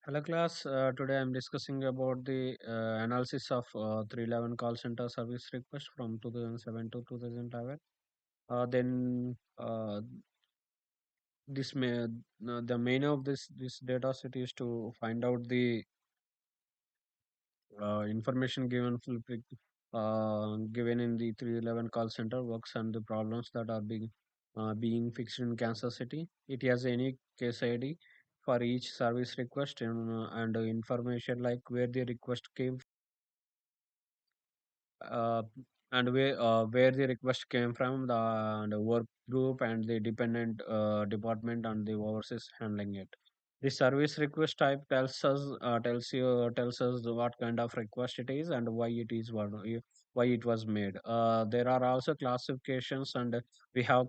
Hello class, today I'm discussing about the analysis of 311 call center service request from 2007 to 2011. Then this may the main of this data set is to find out the information given in the 311 call center works and the problems that are being fixed in Kansas City. It has a unique case ID for each service request and information like where the request came uh, and where the request came from, the work group and the dependent department and the overseas handling it. The service request type tells us what kind of request it is and why it was made. There are also classifications and we have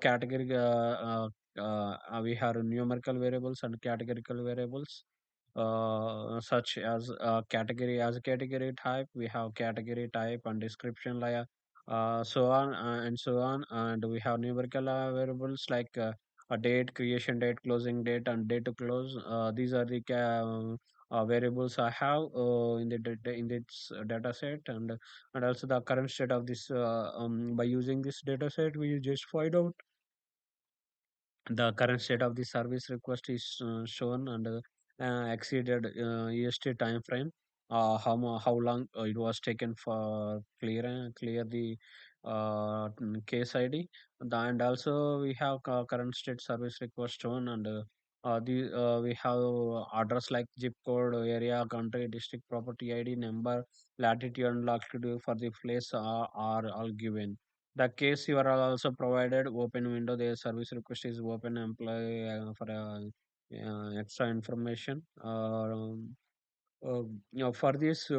we have numerical variables and categorical variables, such as category. As a category type we have category type and description layer, so on and so on, and we have numerical variables like a date, creation date, closing date, and date to close. These are the variables I have in this data set, and also the current state of this. By using this data set we just find out the current state of the service request is shown and exceeded EST time frame. How long it was taken for clear the case ID. And also we have current state service request shown, and we have address like zip code, area, country, district, property ID number, latitude and longitude for the place are all given. The case you are also provided open window. The service request is open employee for extra information. For this,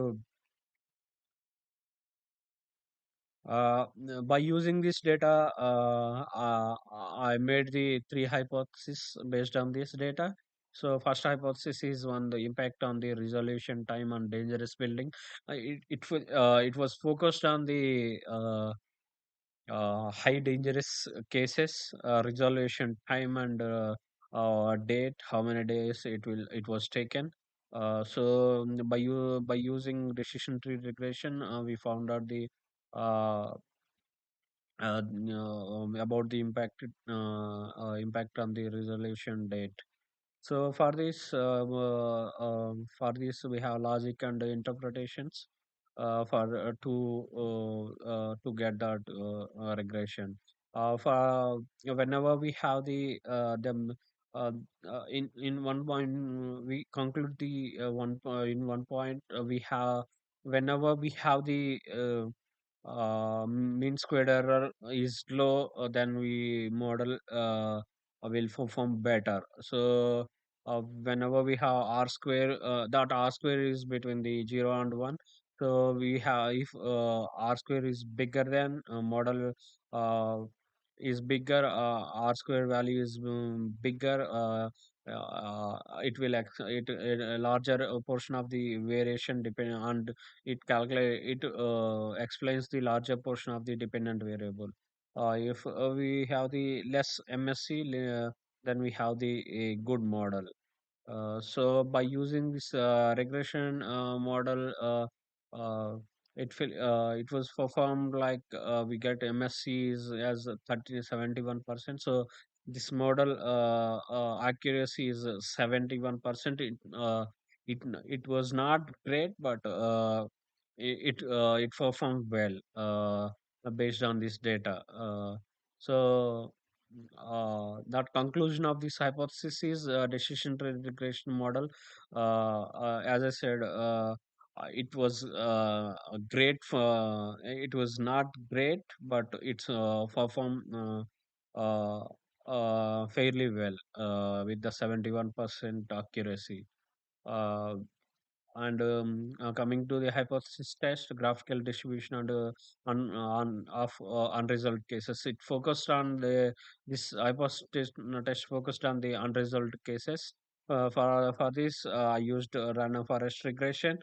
uh, by using this data, I made the three hypotheses based on this data. So first hypothesis is on the impact on the resolution time and dangerous building. It was focused on the high dangerous cases, resolution time and date, how many days it was taken. By using decision tree regression, we found out the uh, about the impact on the resolution date. So for this we have logic and interpretations for to get that regression. For whenever we have uh, in one point, we conclude the in one point, we have whenever we have the mean squared error is low, then we model will perform better. So whenever we have r square, that r square is between the 0 and 1. So we have, if r square is bigger than model uh, is bigger, r square value is bigger, it a larger portion of the variation depend on it explains the larger portion of the dependent variable. If we have the less MSC, then we have the a good model. So by using this regression model, it was performed like we get MSCs as 71%. So this model accuracy is 71%. It was not great, but it performed well based on this data. That conclusion of this hypothesis is decision tree regression model. As I said, it was great. It was not great, but it's performed uh, fairly well with the 71% accuracy. Uh, and coming to the hypothesis test, graphical distribution and on of unresolved cases, it focused on the this hypothesis test focused on the unresolved cases. For this, I used random forest regression.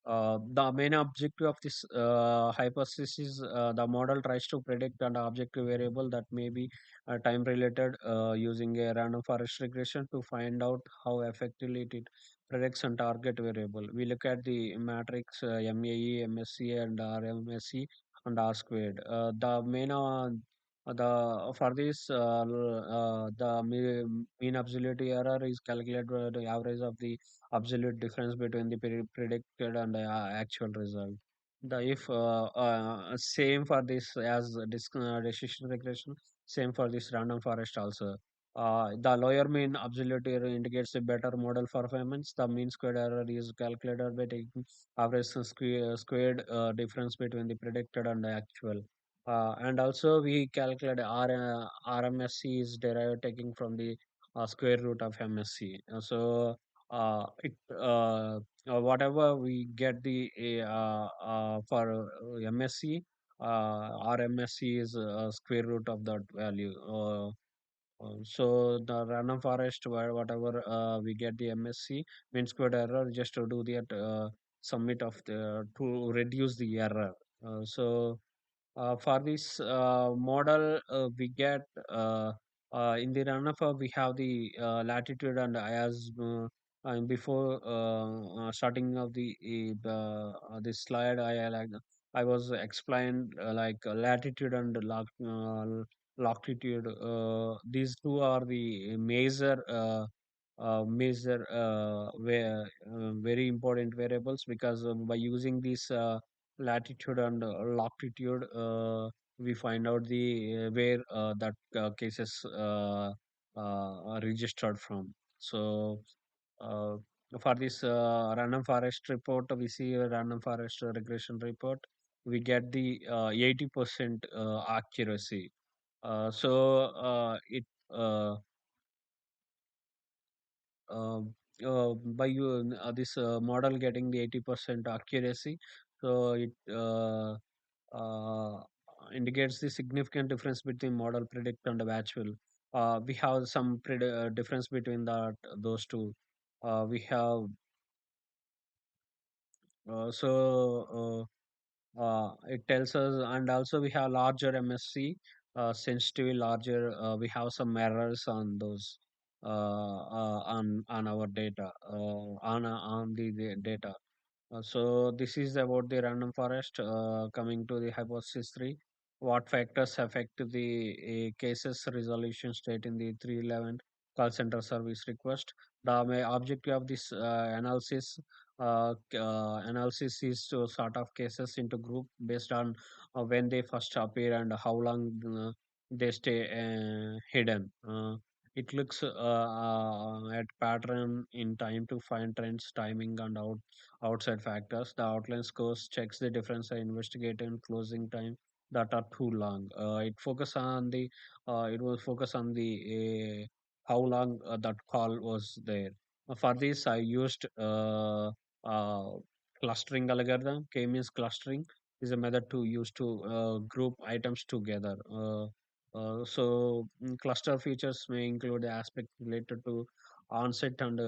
The main objective of this hypothesis is the model tries to predict an objective variable that may be time related using a random forest regression to find out how effectively it predicts a target variable. We look at the matrix MAE, MSE, and RMSE and R squared. The main the for this the mean absolute error is calculated by the average of the absolute difference between the predicted and actual result. The if same for this as decision regression, same for this random forest also. The lower mean absolute error indicates a better model performance. The mean squared error is calculated by taking average squared difference between the predicted and the actual. And also we calculate RMSC is derived taking from the square root of MSC. It whatever we get the for MSC, RMSC is square root of that value. So the random forest where whatever we get the MSC mean squared error just to do that submit of the to reduce the error. For this model, we get in the runoff, we have the latitude and as before starting of this slide, I was explained like latitude and longitude. These two are the very important variables because by using this latitude and longitude, we find out the where that cases are registered from. So uh, for this random forest report, we see a random forest regression report. We get the 80% accuracy. It uh, uh, by you this model getting the 80% accuracy, so it uh, indicates the significant difference between model predict and actual. We have some difference between that those two. We have it tells us, and also we have larger MSC, sensitively larger. We have some errors on those on our data on the data. So this is about the random forest. Coming to the hypothesis three, what factors affect the cases resolution state in the 311 call center service request? The main objective of this analysis is to sort of cases into group based on when they first appear and how long they stay hidden. It looks at pattern in time to find trends, timing, and outside factors. The outline scores checks the difference in investigative and closing time that are too long. It will focus on the how long that call was there. For this, I used uh, clustering algorithm. K means clustering is a method to use to group items together. Cluster features may include aspects related to onset and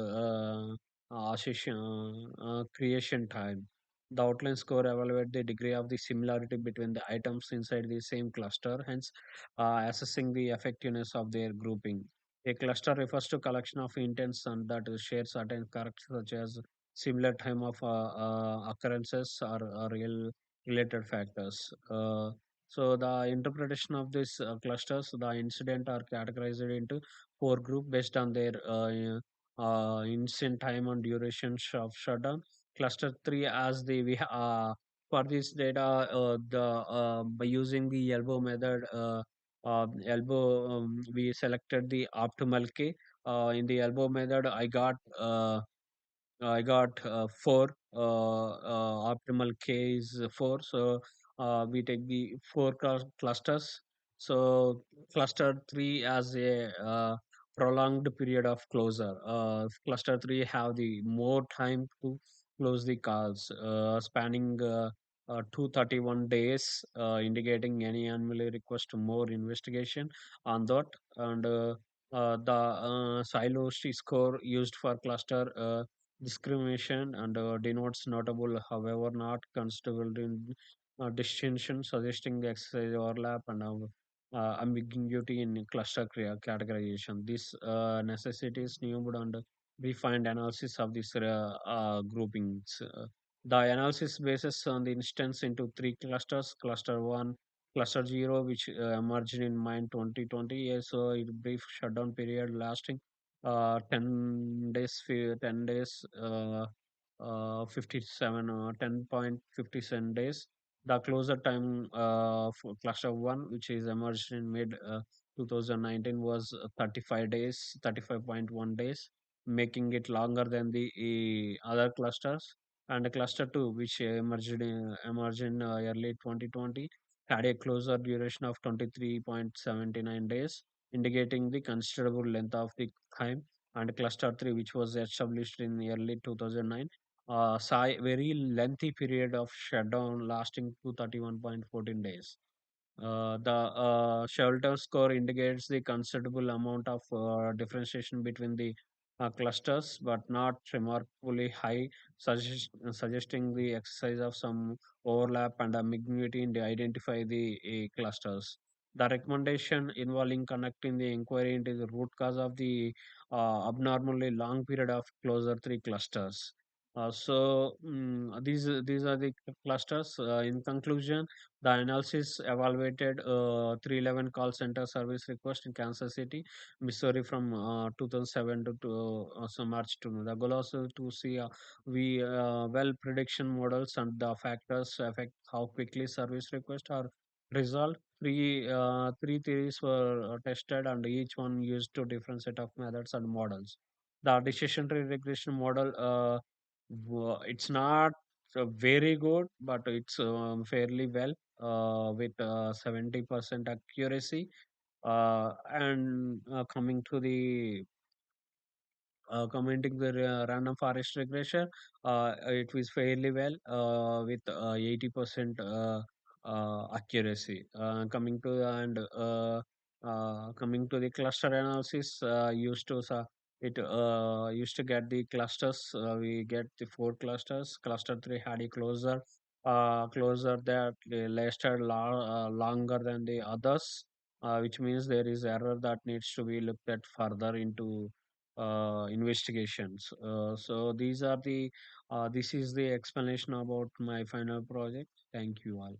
creation time. The outline score evaluate the degree of the similarity between the items inside the same cluster, hence assessing the effectiveness of their grouping. A cluster refers to collection of intents and that share certain characters such as similar time of occurrences or real related factors. The interpretation of these clusters, the incident are categorized into four groups based on their instant time and duration of shutdown. Cluster 3 as the for this data the by using the elbow method elbow we selected the optimal k. In the elbow method I got four. Optimal K is four. We take the four clusters. So cluster three as a prolonged period of closure. Cluster three have the more time to close the calls, spanning 231 days, indicating any annually request more investigation on that. And the silo score used for cluster. discrimination and denotes notable, however, not constable in distinction, suggesting the exercise overlap and ambiguity in cluster categorization. This necessitates new and refined analysis of these groupings. The analysis bases on the instance into three clusters: cluster 1, cluster 0, which emerged in May 2020. So, a brief shutdown period lasting 10 days, 10 days, 57, 10.57 days. The closer time for cluster 1, which is emerged in mid 2019, was 35 days, 35.1 days, making it longer than the other clusters. And cluster 2, which emerged in early 2020, had a closer duration of 23.79 days, indicating the considerable length of the time. And cluster 3, which was established in early 2009, saw a very lengthy period of shutdown lasting to 31.14 days. The shelter score indicates the considerable amount of differentiation between the clusters, but not remarkably high, suggesting the exercise of some overlap and ambiguity in the identify the clusters. The recommendation involving connecting the inquiry into the root cause of the abnormally long period of closer three clusters. These are the clusters. In conclusion, the analysis evaluated 311 call center service requests in Kansas City, Missouri from 2007 to March to. The goal also to see we well prediction models and the factors affect how quickly service requests are resolved. Three theories were tested, and each one used two different set of methods and models. The decision tree regression model, it's not very good, but it's fairly well with 70% accuracy. And coming to the commenting the random forest regression, it was fairly well with 80% accuracy. Coming to the cluster analysis, used to get the clusters. We get the four clusters. Cluster 3 had a closer that lasted longer than the others, which means there is error that needs to be looked at further into investigations. This is the explanation about my final project. Thank you all.